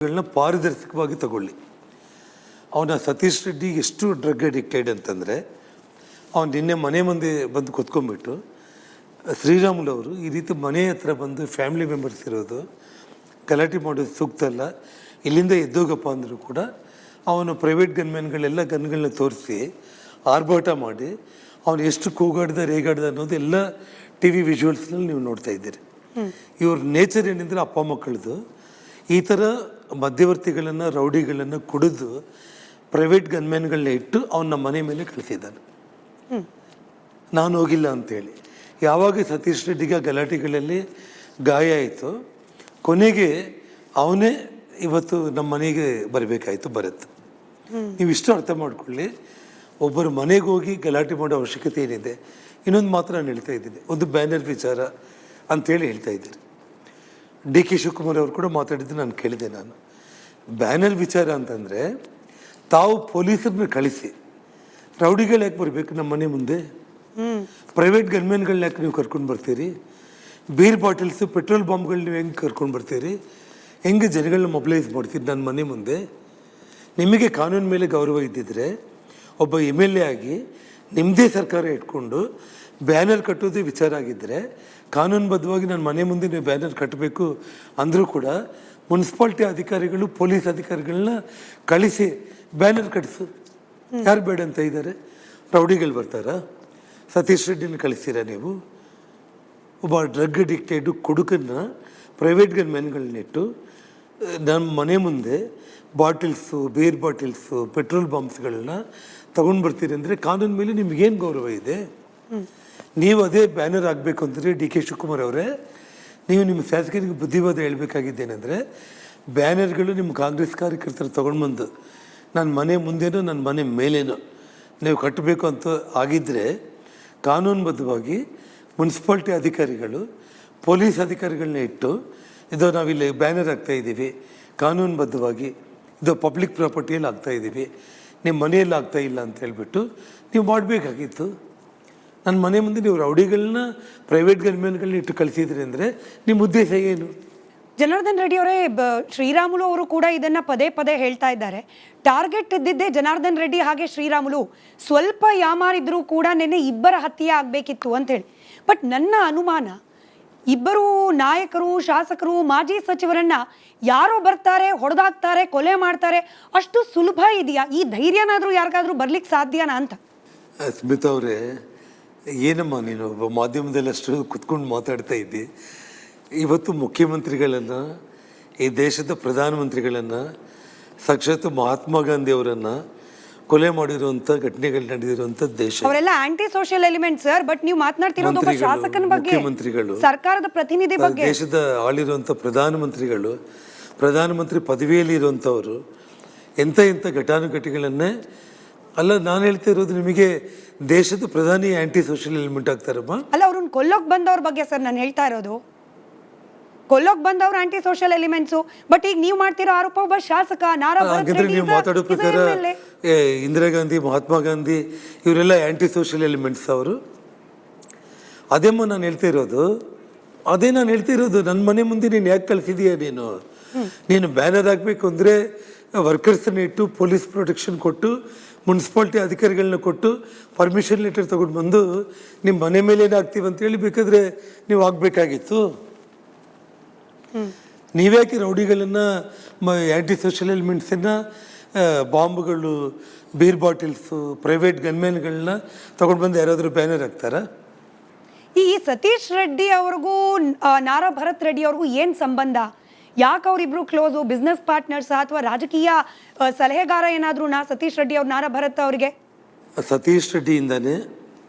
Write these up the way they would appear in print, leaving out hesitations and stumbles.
ಗಳನ್ನ ಪಾರದರ್ಶಕವಾಗಿ ತಗೊಳ್ಳಿ. ಅವನ ಸತೀಶ್ ರೆಡ್ಡಿ ಎಷ್ಟು ಡ್ರಗ್ ಅಡಿಕ್ಟೆಡ್ ಅಂತಂದರೆ, ಅವನು ನಿನ್ನೆ ಮನೆ ಮುಂದೆ ಬಂದು ಕೂತ್ಕೊಂಡ್ಬಿಟ್ಟು ಶ್ರೀರಾಮುಲು ಅವರು ಈ ರೀತಿ ಮನೆ ಹತ್ರ ಬಂದು ಫ್ಯಾಮಿಲಿ ಮೆಂಬರ್ಸ್ ಇರೋದು ಗಲಾಟೆ ಮಾಡೋದು ಸೂಕ್ತ ಅಲ್ಲ, ಇಲ್ಲಿಂದ ಎದ್ದೋಗಪ್ಪ ಅಂದರೂ ಕೂಡ ಅವನು ಪ್ರೈವೇಟ್ ಗನ್ಮ್ಯಾನ್ಗಳೆಲ್ಲ ಗನ್ಗಳನ್ನ ತೋರಿಸಿ ಆರ್ಭಾಟ ಮಾಡಿ ಅವನು ಎಷ್ಟು ಕೂಗಾಡ್ದ ರೇಗಾಡ್ದ ಅನ್ನೋದು ಎಲ್ಲ ಟಿ ವಿ ವಿಜುವಲ್ಸ್ನಲ್ಲಿ ನೀವು ನೋಡ್ತಾ ಇದ್ದೀರಿ. ಇವ್ರ ನೇಚರ್ ಏನೆಂದರೆ ಅಪ್ಪ ಮಕ್ಕಳದು ಈ ಥರ ಮಧ್ಯವರ್ತಿಗಳನ್ನು ರೌಡಿಗಳನ್ನು ಕುಡಿದು ಪ್ರೈವೇಟ್ ಗನ್ಮ್ಯಾನ್ಗಳನ್ನ ಇಟ್ಟು ಅವನ ಮನೆ ಮೇಲೆ ಕಳಿಸಿದ್ದಾನೆ. ನಾನು ಹೋಗಿಲ್ಲ ಅಂತೇಳಿ ಯಾವಾಗ ಸತೀಶ್ ರೆಡ್ಡಿಗೆ ಗಲಾಟೆಗಳಲ್ಲಿ ಗಾಯ ಆಯಿತು, ಕೊನೆಗೆ ಅವನೇ ಇವತ್ತು ನಮ್ಮ ಮನೆಗೆ ಬರಬೇಕಾಯಿತು. ಬರುತ್ತೆ. ನೀವು ಇಷ್ಟು ಅರ್ಥ ಮಾಡ್ಕೊಳ್ಳಿ, ಒಬ್ಬರು ಮನೆಗೆ ಹೋಗಿ ಗಲಾಟೆ ಮಾಡೋ ಅವಶ್ಯಕತೆ ಏನಿದೆ. ಇನ್ನೊಂದು ಮಾತ್ರ ನಾನು ಹೇಳ್ತಾ ಇದ್ದೀನಿ, ಒಂದು ಬ್ಯಾನರ್ ವಿಚಾರ ಅಂತೇಳಿ ಹೇಳ್ತಾ ಇದ್ದೀರಿ. ಡಿ ಕೆ ಶಿವಕುಮಾರ್ ಅವರು ಕೂಡ ಮಾತಾಡಿದ್ದು ನಾನು ಕೇಳಿದೆ. ನಾನು ಬ್ಯಾನರ್ ವಿಚಾರ ಅಂತಂದರೆ ತಾವು ಪೊಲೀಸರನ್ನ ಕಳಿಸಿ ರೌಡಿಗಳು ಯಾಕೆ ಬರಬೇಕು ನಮ್ಮ ಮನೆ ಮುಂದೆ? ಪ್ರೈವೇಟ್ ಗನ್ಮ್ಯಾನ್ಗಳನ್ನ ಯಾಕೆ ನೀವು ಕರ್ಕೊಂಡು ಬರ್ತೀರಿ? ಬೀರ್ ಬಾಟಲ್ಸು ಪೆಟ್ರೋಲ್ ಬಾಂಬ್ಗಳು ನೀವು ಹೆಂಗೆ ಕರ್ಕೊಂಡು ಬರ್ತೀರಿ? ಹೆಂಗೆ ಜನಗಳನ್ನ ಮೊಬಿಲೈಸ್ ಮಾಡ್ತೀರಿ ನನ್ನ ಮನೆ ಮುಂದೆ? ನಿಮಗೆ ಕಾನೂನು ಮೇಲೆ ಗೌರವ ಇದ್ದಿದ್ರೆ ಒಬ್ಬ MLA ಆಗಿ ನಿಮ್ಮದೇ ಸರ್ಕಾರ ಇಟ್ಕೊಂಡು ಬ್ಯಾನರ್ ಕಟ್ಟೋದೇ ವಿಚಾರ ಆಗಿದ್ದರೆ ಕಾನೂನುಬದ್ಧವಾಗಿ ನನ್ನ ಮನೆ ಮುಂದೆ ನೀವು ಬ್ಯಾನರ್ ಕಟ್ಟಬೇಕು ಅಂದರೂ ಕೂಡ ಮುನ್ಸಿಪಾಲ್ಟಿ ಅಧಿಕಾರಿಗಳು ಪೊಲೀಸ್ ಅಧಿಕಾರಿಗಳನ್ನ ಕಳಿಸಿ ಬ್ಯಾನರ್ ಕಟ್ಟಿಸು. ಯಾರು ಬೇಡ ಅಂತ ಇದ್ದಾರೆ? ರೌಡಿಗಳು ಬರ್ತಾರಾ? ಸತೀಶ್ ರೆಡ್ಡಿನ ಕಳಿಸ್ತೀರಾ ನೀವು? ಒಬ್ಬ ಡ್ರಗ್ ಅಡಿಕ್ಟೆಡು ಕುಡುಕನ್ನು ಪ್ರೈವೇಟ್ ಗನ್ಮ್ಯಾನ್ಗಳನ್ನಿಟ್ಟು ನಮ್ಮ ಮನೆ ಮುಂದೆ ಬಾಟಲ್ಸು ಬೀರ್ ಬಾಟಲ್ಸು ಪೆಟ್ರೋಲ್ ಬಾಂಬ್ಸ್ಗಳನ್ನ ತಗೊಂಡು ಬರ್ತೀರಿ ಅಂದರೆ ಕಾನೂನು ಮೇಲೆ ನಿಮಗೇನು ಗೌರವ ಇದೆ? ನೀವು ಅದೇ ಬ್ಯಾನರ್ ಆಗಬೇಕು ಅಂದರೆ ಡಿ ಕೆ ಶಿವಕುಮಾರ್ ಅವರೇ, ನೀವು ನಿಮ್ಮ ಶಾಸಕರಿಗೆ ಬುದ್ಧಿವಾದ ಹೇಳಬೇಕಾಗಿದ್ದೇನೆಂದರೆ, ಬ್ಯಾನರ್ಗಳು ನಿಮ್ಮ ಕಾಂಗ್ರೆಸ್ ಕಾರ್ಯಕರ್ತರು ತೊಗೊಂಡು ಬಂದು ನನ್ನ ಮನೆ ಮುಂದೆನೋ ನನ್ನ ಮನೆ ಮೇಲೇನೋ ನೀವು ಕಟ್ಟಬೇಕು ಅಂತ ಆಗಿದ್ದರೆ ಕಾನೂನುಬದ್ಧವಾಗಿ ಮುನ್ಸಿಪಾಲ್ಟಿ ಅಧಿಕಾರಿಗಳು ಪೊಲೀಸ್ ಅಧಿಕಾರಿಗಳನ್ನ ಇಟ್ಟು ಇದು ನಾವಿಲ್ಲಿ ಬ್ಯಾನರ್ ಆಗ್ತಾಯಿದ್ದೀವಿ, ಕಾನೂನುಬದ್ಧವಾಗಿ ಇದು ಪಬ್ಲಿಕ್ ಪ್ರಾಪರ್ಟಿಯಲ್ಲಿ ಆಗ್ತಾಯಿದ್ದೀವಿ, ನಿಮ್ಮ ಮನೆಯಲ್ಲಿ ಆಗ್ತಾ ಇಲ್ಲ ಅಂತ ಹೇಳ್ಬಿಟ್ಟು ನೀವು ಮಾಡಬೇಕಾಗಿತ್ತು. ನನ್ನ ಮನೆ ಮುಂದೆ ನೀವು ರೌಡಿಗಳನ್ನ ಪ್ರೈವೇಟ್ ಗನ್ಮ್ಯಾನ್ಗಳನ್ನ ಇಟ್ಟು ಕಳಿಸಿದ್ರಿ ಅಂದರೆ ನಿಮ್ಮ ಉದ್ದೇಶ ಏನು? ಜನಾರ್ದನ್ ರೆಡ್ಡಿ ಅವರೇ, ಶ್ರೀರಾಮುಲು ಅವರು ಕೂಡ ಇದನ್ನ ಪದೇ ಪದೇ ಹೇಳ್ತಾ ಇದ್ದಾರೆ. ಟಾರ್ಗೆಟ್ ಇದ್ದಿದ್ದೆ ಜನಾರ್ದನ್ ರೆಡ್ಡಿ ಹಾಗೆ ಶ್ರೀರಾಮುಲು. ಸ್ವಲ್ಪ ಯಾಮಾರಿದ್ರೂ ಕೂಡ ನಿನ್ನೆ ಇಬ್ಬರ ಹತ್ಯೆ ಆಗಬೇಕಿತ್ತು ಅಂತೇಳಿ. ಬಟ್ ನನ್ನ ಅನುಮಾನ, ಇಬ್ಬರು ನಾಯಕರು ಶಾಸಕರು ಮಾಜಿ ಸಚಿವರನ್ನ ಯಾರೋ ಬರ್ತಾರೆ, ಹೊಡೆದಾಕ್ತಾರೆ, ಕೊಲೆ ಮಾಡ್ತಾರೆ, ಅಷ್ಟು ಸುಲಭ ಇದೆಯಾ? ಈ ಧೈರ್ಯನಾದರೂ ಯಾರಿಗಾದ್ರೂ ಬರ್ಲಿಕ್ಕೆ ಸಾಧ್ಯನಾ ಅಂತ? ಸ್ಮಿತಾ ಅವರೇ, ಏನಮ್ಮ ನೀನು ಮಾಧ್ಯಮದಲ್ಲಿ ಅಷ್ಟು ಕುತ್ಕೊಂಡು ಮಾತಾಡ್ತಾ ಇದ್ದಿ. ಇವತ್ತು ಮುಖ್ಯಮಂತ್ರಿಗಳನ್ನು, ಈ ದೇಶದ ಪ್ರಧಾನಮಂತ್ರಿಗಳನ್ನು, ಸಾಕ್ಷಾತ್ ಮಹಾತ್ಮ ಗಾಂಧಿ ಅವರನ್ನು ಕೊಲೆ ಮಾಡಿರುವಂಥ ಘಟನೆಗಳು ನಡೆದಿರುವಂಥ ದೇಶ. ಅವರೆಲ್ಲ aunty social element sir. But ನೀವು ಮಾತನಾಡ್ತಿರೋದು ಒಬ್ಬ ಶಾಸಕನ ಬಗ್ಗೆ, ಮುಖ್ಯಮಂತ್ರಿಗಳು, ಸರ್ಕಾರದ ಪ್ರತಿನಿಧಿ ಬಗ್ಗೆ. ದೇಶದ ಆಳಿರುವಂಥ ಪ್ರಧಾನಮಂತ್ರಿಗಳು, ಪ್ರಧಾನಮಂತ್ರಿ ಪದವಿಯಲ್ಲಿ ಇರುವಂಥವರು ಎಂಥ ಘಟಾನುಘಟಿಗಳನ್ನೇ ಅಲ್ಲ. ನಾನು ಹೇಳ್ತಾ ಇರೋದು ನಿಮಗೆ ದೇಶದ ಪ್ರಧಾನಿ ಆಂಟಿ ಸೋಷಿಯಲ್ ಎಲಿಮೆಂಟ್ ಆಗ್ತಾರಮ್ಮ. ಅಲ್ಲ, ಅವ್ರನ್ನ ಕೊಲ್ಲೋಕ್ ಬಂದವ್ರ ಬಗ್ಗೆ ಸರ್ ನಾನು ಹೇಳ್ತಾ ಇರೋದು. ಕೊಲ್ಲೋಕ್ ಬಂದವ್ರು ಆಂಟಿ ಸೋಷಿಯಲ್ ಎಲಿಮೆಂಟ್ಸು. ಬಟ್ ಈಗ ನೀವು ಮಾಡ್ತಿರೋ ಆರೋಪ ಒಬ್ಬ ಶಾಸಕ ನೀವು ಮಾತಾಡೋ ಪ್ರಕಾರ ಇಂದಿರಾ ಗಾಂಧಿ, ಮಹಾತ್ಮ ಗಾಂಧಿ ಇವರೆಲ್ಲ ಆಂಟಿ ಸೋಷಿಯಲ್ ಎಲಿಮೆಂಟ್ಸ್ ಅವರು. ಅದೇಮ್ಮ ನಾನು ಹೇಳ್ತಾ ಇರೋದು. ಅದೇ ನಾನು ಹೇಳ್ತಾ ಇರೋದು, ನನ್ನ ಮನೆ ಮುಂದೆ ನೀನು ಯಾಕೆ ಕಳಿಸಿದೀಯ? ನೀನು ಬ್ಯಾನರ್ ಹಾಕಬೇಕು ಅಂದರೆ ವರ್ಕರ್ಸನ್ನ ಇಟ್ಟು ಪೊಲೀಸ್ ಪ್ರೊಟೆಕ್ಷನ್ ಕೊಟ್ಟು ಮುನ್ಸಿಪಾಲ್ಟಿ ಅಧಿಕಾರಿಗಳನ್ನ ಕೊಟ್ಟು ಪರ್ಮಿಷನ್ ಲೆಟರ್ ತಗೊಂಡು ಬಂದು ನಿಮ್ಮ ಮನೆ ಮೇಲೆ ಏನಾಗ್ತೀವಿ ಅಂತೇಳಿ ಬೇಕಾದರೆ ನೀವು ಆಗಬೇಕಾಗಿತ್ತು. ನೀವ್ಯಾಕೆ ರೌಡಿಗಳನ್ನು, ಆ್ಯಂಟಿ ಸೋಷಿಯಲ್ ಎಲಿಮೆಂಟ್ಸನ್ನು, ಬಾಂಬ್ಗಳು, ಬೀರ್ ಬಾಟಲ್ಸು, ಪ್ರೈವೇಟ್ ಗನ್ಮ್ಯಾನ್ಗಳನ್ನ ತೊಗೊಂಡು ಬಂದು ಯಾರಾದರೂ ಬ್ಯಾನರ್ ಹಾಕ್ತಾರಾ? ಈ ಸತೀಶ್ ರೆಡ್ಡಿ ಅವ್ರಿಗೂ ನಾರಾ ಭರತ್ ರೆಡ್ಡಿ ಅವ್ರಿಗೂ ಏನು ಸಂಬಂಧ? ಯಾಕೆ ಅವರಿಬ್ರು ಕ್ಲೋಸು? ಬಿಸ್ನೆಸ್ ಪಾರ್ಟ್ನರ್ಸ್ ಅಥವಾ ರಾಜಕೀಯ ಸಲಹೆಗಾರ ಏನಾದ್ರೂ ಸತೀಶ್ ರೆಡ್ಡಿ ಅವ್ರು ನಾರಾ ಭರತ್ ಅವರಿಗೆ? ಸತೀಶ್ ರೆಡ್ಡಿಯಿಂದನೇ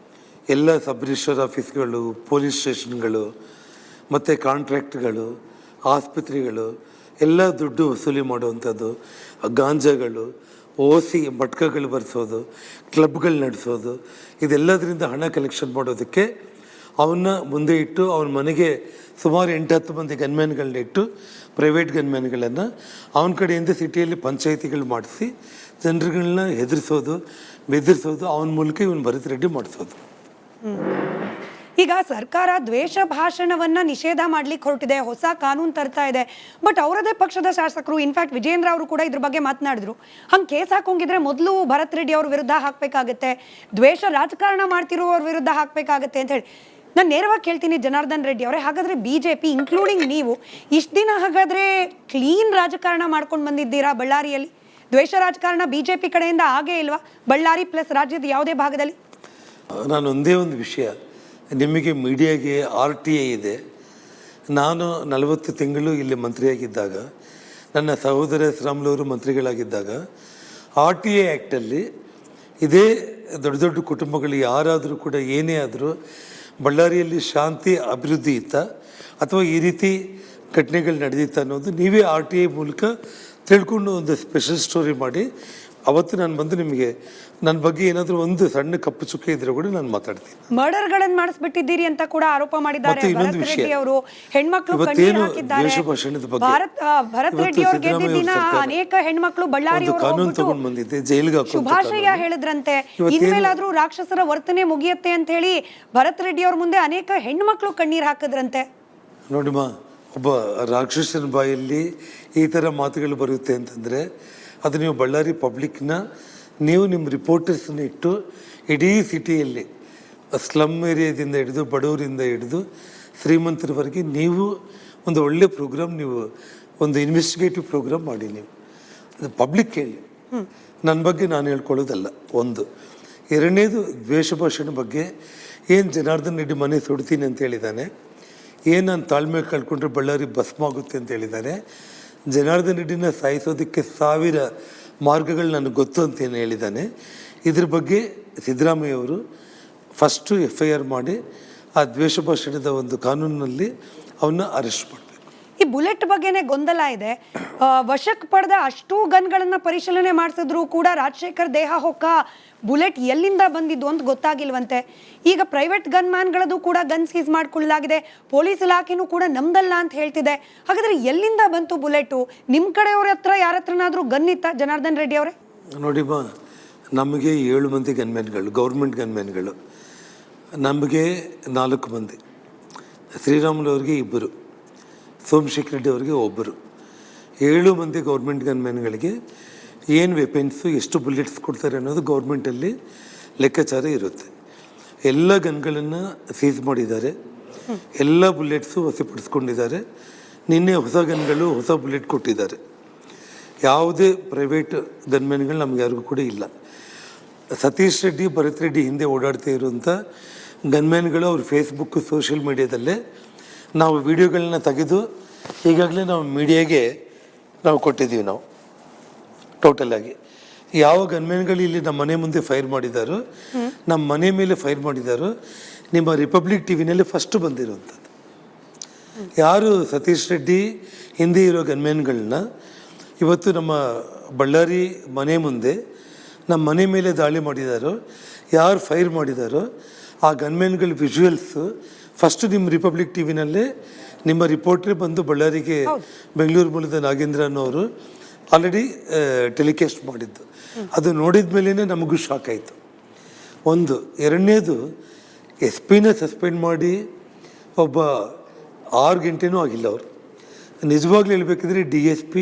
ಎಲ್ಲ ಸಬ್ ರಿಜಿಸ್ಟರ್ ಆಫೀಸ್ಗಳು, ಪೊಲೀಸ್ ಸ್ಟೇಷನ್ಗಳು ಮತ್ತು ಕಾಂಟ್ರಾಕ್ಟ್ಗಳು, ಆಸ್ಪತ್ರೆಗಳು ಎಲ್ಲ ದುಡ್ಡು ವಸೂಲಿ ಮಾಡುವಂಥದ್ದು, ಗಾಂಜಾಗಳು, ಓಸಿ ಮಟ್ಕಗಳು ಬರೆಸೋದು, ಕ್ಲಬ್ಗಳು ನಡೆಸೋದು, ಇದೆಲ್ಲದರಿಂದ ಹಣ ಕಲೆಕ್ಷನ್ ಮಾಡೋದಕ್ಕೆ ಅವನ್ನ ಮುಂದೆ ಇಟ್ಟು ಅವನ ಮನೆಗೆ ಸುಮಾರು 8-10 ಮಂದಿ ಗನ್ಮ್ಯಾನ್ಗಳನ್ನ ಇಟ್ಟು ಪ್ರೈವೇಟ್ ಗನ್ಮ್ಯಾನ್ಗಳನ್ನು ಅವನ ಕಡೆಯಿಂದ ಸಿಟಿಯಲ್ಲಿ ಪಂಚಾಯಿತಿಗಳು ಮಾಡಿಸಿ ಜನರುಗಳನ್ನ ಹೆದರಿಸೋದು, ಬೆದರಿಸೋದು, ಅವನ ಮೂಲಕ ಇವನು ಭರತ್ ರೆಡ್ಡಿ ಮಾಡಿಸೋದು. ಈಗ ಸರ್ಕಾರ ದ್ವೇಷ ಭಾಷಣವನ್ನ ನಿಷೇಧ ಮಾಡ್ಲಿಕ್ಕೆ ಹೊರಟಿದೆ, ಹೊಸ ಕಾನೂನು ತರ್ತಾ ಇದೆ. ಬಟ್ ಅವರದೇ ಪಕ್ಷದ ಶಾಸಕರು, ಇನ್ಫ್ಯಾಕ್ಟ್ ವಿಜೇಂದ್ರ ಅವರು ಕೂಡ ಇದ್ರ ಬಗ್ಗೆ ಮಾತನಾಡಿದ್ರು. ಹಂಗೆ ಕೇಸ್ ಹಾಕೊಂಗಿದ್ರೆ ಮೊದಲು ಭರತ್ ರೆಡ್ಡಿ ಅವ್ರ ವಿರುದ್ಧ ಹಾಕ್ಬೇಕಾಗತ್ತೆ, ದ್ವೇಷ ರಾಜಕಾರಣ ಮಾಡ್ತಿರೋವ್ರ ವಿರುದ್ಧ ಹಾಕ್ಬೇಕಾಗತ್ತೆ ಅಂತ ಹೇಳಿ. ನಾನು ನೇರವಾಗಿ ಕೇಳ್ತೀನಿ ಜನಾರ್ದನ್ ರೆಡ್ಡಿ ಅವರೇ, ಹಾಗಾದ್ರೆ ಬಿಜೆಪಿ ಇನ್ಕ್ಲೂಡಿಂಗ್ ನೀವು ಇಷ್ಟು ದಿನ ಹಾಗಾದ್ರೆ ಕ್ಲೀನ್ ರಾಜಕಾರಣ ಮಾಡ್ಕೊಂಡು ಬಂದಿದ್ದೀರಾ ಬಳ್ಳಾರಿಯಲ್ಲಿ? ದ್ವೇಷ ರಾಜಕಾರಣ ಬಿಜೆಪಿ ಕಡೆಯಿಂದ ಆಗೇ ಇಲ್ವಾ ಬಳ್ಳಾರಿ ಪ್ಲಸ್ ರಾಜ್ಯದ ಯಾವುದೇ ಭಾಗದಲ್ಲಿ? ನಾನು ಒಂದೇ ಒಂದು ವಿಷಯ, ನಿಮಗೆ ಮೀಡಿಯಾಗೆ RTA ಇದೆ. ನಾನು 40 ತಿಂಗಳು ಇಲ್ಲಿ ಮಂತ್ರಿಯಾಗಿದ್ದಾಗ, ನನ್ನ ಸಹೋದರ ಶ್ರೀರಾಮುಲು ಮಂತ್ರಿಗಳಾಗಿದ್ದಾಗ RTA ಆ್ಯಕ್ಟಲ್ಲಿ ಇದೇ ದೊಡ್ಡ ದೊಡ್ಡ ಕುಟುಂಬಗಳು ಯಾರಾದರೂ ಕೂಡ ಏನೇ ಆದರೂ ಬಳ್ಳಾರಿಯಲ್ಲಿ ಶಾಂತಿ ಅಭಿವೃದ್ಧಿ ಇತ್ತ ಅಥವಾ ಈ ರೀತಿ ಘಟನೆಗಳು ನಡೆದಿತ್ತ ಅನ್ನೋದು ನೀವೇ RTA ಮೂಲಕ ತಿಳ್ಕೊಂಡು ಒಂದು ಸ್ಪೆಷಲ್ ಸ್ಟೋರಿ ಮಾಡಿ ಅವತ್ತು ನಾನು ಬಂದು ನಿಮಗೆ ನನ್ನ ಬಗ್ಗೆ ಏನಾದರೂ ಒಂದು ಸಣ್ಣ ಕಪ್ಪು ಚುಕ್ಕೆ ಇದ್ರೆ ಕೂಡ ನಾನು ಮಾತಾಡ್ತೀನಿ. ಮರ್ಡರ್ಗಳನ್ನು ಮಾಡಿಸ್ಬಿಟ್ಟಿದ್ದೀರಿ ಅಂತ ಕೂಡ ಆರೋಪ ಮಾಡಿದ್ದಾರೆ ಭರತ್ ರೆಡ್ಡಿ ಅವರು. ಹೆಣ್ಮಕ್ಳು ಕಣ್ಣೀರು ಹಾಕಿದ್ದಾರೆ. ಭರತ್ ರೆಡ್ಡಿ ಅವರು ಗೆದ್ದ ದಿನ ಅನೇಕ ಹೆಣ್ಮಕ್ಳು ಬಳ್ಳಾರಿ ಕಾನೂನು ತಗೊಂಡು ಬಂದಿದ್ದೆ, ಜೈಲಿಗೆ ಶುಭಾಶಯ ಹೇಳಿದ್ರಂತೆ. ಇನ್ಮೇಲಾದ್ರೂ ರಾಕ್ಷಸರ ವರ್ತನೆ ಮುಗಿಯತ್ತೆ ಅಂತ ಹೇಳಿ ಭರತ್ ರೆಡ್ಡಿ ಅವ್ರ ಮುಂದೆ ಅನೇಕ ಹೆಣ್ಮಕ್ಳು ಕಣ್ಣೀರು ಹಾಕಿದ್ರಂತೆ. ನೋಡಿಮ್ಮ, ಒಬ್ಬ ರಾಕ್ಷಸನ ಬಾಯಲ್ಲಿ ಈ ಥರ ಮಾತುಗಳು ಬರುತ್ತೆ ಅಂತಂದರೆ ಅದು ನೀವು ಬಳ್ಳಾರಿ ಪಬ್ಲಿಕ್ನ ನೀವು ನಿಮ್ಮ ರಿಪೋರ್ಟರ್ಸನ್ನ ಇಟ್ಟು ಇಡೀ ಸಿಟಿಯಲ್ಲಿ ಸ್ಲಮ್ ಏರಿಯಾದಿಂದ ಹಿಡಿದು ಬಡವರಿಂದ ಹಿಡಿದು ಶ್ರೀಮಂತರವರೆಗೆ ನೀವು ಒಂದು ಒಳ್ಳೆ ಪ್ರೋಗ್ರಾಮ್, ನೀವು ಒಂದು ಇನ್ವೆಸ್ಟಿಗೇಟಿವ್ ಪ್ರೋಗ್ರಾಮ್ ಮಾಡಿ. ನೀವು ಅದು ಪಬ್ಲಿಕ್ ಹೇಳಿ, ನನ್ನ ಬಗ್ಗೆ ನಾನು ಹೇಳ್ಕೊಳ್ಳೋದಲ್ಲ. ಒಂದು. ಎರಡನೇದು, ದ್ವೇಷ ಭಾಷಣ ಬಗ್ಗೆ ಏನು ಜನಾರ್ದನ್ ರೆಡ್ಡಿ ಮನೆ ಸುಡ್ತೀನಿ ಅಂತ ಹೇಳಿದ್ದಾನೆ, ಏನು ನಾನು ತಾಳ್ಮೆ ಕಳ್ಕೊಂಡ್ರೆ ಬಳ್ಳಾರಿ ಭಸ್ಮ ಆಗುತ್ತೆ ಅಂತ ಹೇಳಿದ್ದಾನೆ. ಜನಾರ್ದನ್ ರೆಡ್ಡಿನ ಸಾಯಿಸೋದಕ್ಕೆ 1000 ಮಾರ್ಗಗಳು ನನಗೆ ಗೊತ್ತು ಅಂತ ಏನು ಹೇಳಿದ್ದಾನೆ. ಇದ್ರ ಬಗ್ಗೆ ಸಿದ್ದರಾಮಯ್ಯ ಅವರು ಫಸ್ಟು FIR ಮಾಡಿ ಆ ದ್ವೇಷ ಭಾಷಣದ ಒಂದು ಕಾನೂನಿನಲ್ಲಿ ಅವನ್ನ ಅರೆಸ್ಟ್ ಮಾಡಬೇಕು. ಈ ಬುಲೆಟ್ ಬಗ್ಗೆನೇ ಗೊಂದಲ ಇದೆ. ವಶಕ್ಕೆ ಪಡೆದ ಅಷ್ಟೂ ಗನ್ಗಳನ್ನ ಪರಿಶೀಲನೆ ಮಾಡಿಸಿದ್ರು ಕೂಡ ರಾಜಶೇಖರ್ ದೇಹ ಹೊಕ್ಕ ಬುಲೆಟ್ ಎಲ್ಲಿಂದ ಬಂದಿದ್ದು ಅಂತ ಗೊತ್ತಾಗಿಲ್ವಂತೆ. ಈಗ ಪ್ರೈವೇಟ್ ಗನ್ ಮ್ಯಾನ್ಗಳದ್ದು ಕೂಡ ಗನ್ ಸೀಸ್ ಮಾಡ್ಕೊಳ್ಳಲಾಗಿದೆ. ಪೊಲೀಸ್ ಇಲಾಖೆನೂ ಕೂಡ ನಮ್ದಲ್ಲ ಅಂತ ಹೇಳ್ತಿದೆ. ಹಾಗಾದ್ರೆ ಎಲ್ಲಿಂದ ಬಂತು ಬುಲೆಟು? ನಿಮ್ಮ ಕಡೆಯವ್ರ ಹತ್ರ ಯಾರ ಹತ್ರನಾದ್ರೂ ಗನ್ ಇತ್ತ ಜನಾರ್ದನ್ ರೆಡ್ಡಿ ಅವರೇ? ನೋಡಿಮ್ಮ, ನಮಗೆ 7 ಮಂದಿ ಗನ್ಮ್ಯಾನ್ಗಳು, ಗೌರ್ಮೆಂಟ್ ಗನ್ಮ್ಯಾನ್ಗಳು. ನಮಗೆ 4 ಮಂದಿ, ಶ್ರೀರಾಮುಲು ಅವ್ರಿಗೆ 2, ಸೋಮಶೇಖರ್ ರೆಡ್ಡಿ ಅವರಿಗೆ 1. 7 ಮಂದಿ ಗೌರ್ಮೆಂಟ್ ಗನ್ಮ್ಯಾನ್ಗಳಿಗೆ ಏನು ವೆಪನ್ಸು, ಎಷ್ಟು ಬುಲೆಟ್ಸ್ ಕೊಡ್ತಾರೆ ಅನ್ನೋದು ಗೌರ್ಮೆಂಟಲ್ಲಿ ಲೆಕ್ಕಾಚಾರ ಇರುತ್ತೆ. ಎಲ್ಲ ಗನ್ಗಳನ್ನು ಸೀಸ್ ಮಾಡಿದ್ದಾರೆ, ಎಲ್ಲ ಬುಲೆಟ್ಸು ವಶಪಡಿಸ್ಕೊಂಡಿದ್ದಾರೆ. ನಿನ್ನೆ ಹೊಸ ಗನ್ಗಳು, ಹೊಸ ಬುಲೆಟ್ ಕೊಟ್ಟಿದ್ದಾರೆ. ಯಾವುದೇ ಪ್ರೈವೇಟ್ ಗನ್ಮ್ಯಾನ್ಗಳು ನಮ್ಗೆ ಯಾರಿಗೂ ಕೂಡ ಇಲ್ಲ. ಸತೀಶ್ ರೆಡ್ಡಿ, ಭರತ್ ರೆಡ್ಡಿ ಹಿಂದೆ ಓಡಾಡ್ತಾ ಇರುವಂಥ ಗನ್ಮ್ಯಾನ್ಗಳು ಅವ್ರ ಫೇಸ್ಬುಕ್, ಸೋಷಿಯಲ್ ಮೀಡಿಯಾದಲ್ಲೇ ನಾವು ವಿಡಿಯೋಗಳನ್ನ ತೆಗೆದು ಈಗಾಗಲೇ ನಾವು ಮೀಡಿಯಾಗೆ ನಾವು ಕೊಟ್ಟಿದ್ದೀವಿ. ನಾವು ಟೋಟಲ್ ಆಗಿ ಯಾವ ಗನ್ಮ್ಯಾನ್ಗಳು ಇಲ್ಲಿ ನಮ್ಮ ಮನೆ ಮುಂದೆ ಫೈರ್ ಮಾಡಿದಾರೋ, ನಮ್ಮ ಮನೆ ಮೇಲೆ ಫೈರ್ ಮಾಡಿದಾರೋ, ನಿಮ್ಮ ರಿಪಬ್ಲಿಕ್ ಟಿವಿನಲ್ಲಿ ಫಸ್ಟ್ ಬಂದಿರುವಂಥದ್ದು. ಯಾರು ಸತೀಶ್ ರೆಡ್ಡಿ ಹಿಂದೆ ಇರೋ ಗನ್ಮ್ಯಾನ್ಗಳನ್ನ ಇವತ್ತು ನಮ್ಮ ಬಳ್ಳಾರಿ ಮನೆ ಮುಂದೆ ನಮ್ಮ ಮನೆ ಮೇಲೆ ದಾಳಿ ಮಾಡಿದಾರೋ, ಯಾರು ಫೈರ್ ಮಾಡಿದಾರೋ ಆ ಗನ್ಮ್ಯಾನ್ಗಳ ವಿಜುವಲ್ಸು ಫಸ್ಟ್ ನಿಮ್ಮ ರಿಪಬ್ಲಿಕ್ ಟಿವಿನಲ್ಲೇ ನಿಮ್ಮ ರಿಪೋರ್ಟ್ರೇ ಬಂದು ಬಳ್ಳಾರಿಗೆ ಬೆಂಗಳೂರು ಮೂಲದ ನಾಗೇಂದ್ರ ಅನ್ನೋರು ಆಲ್ರೆಡಿ ಟೆಲಿಕಾಸ್ಟ್ ಮಾಡಿದ್ದು. ಅದು ನೋಡಿದ ಮೇಲೇ ನಮಗೂ ಶಾಕ್ ಆಯಿತು. ಒಂದು. ಎರಡನೇದು, SP ಸಸ್ಪೆಂಡ್ ಮಾಡಿ ಒಬ್ಬ 6 ಗಂಟೆನೂ ಆಗಿಲ್ಲ ಅವರು. ನಿಜವಾಗ್ಲೂ ಹೇಳ್ಬೇಕಿದ್ರೆ DSP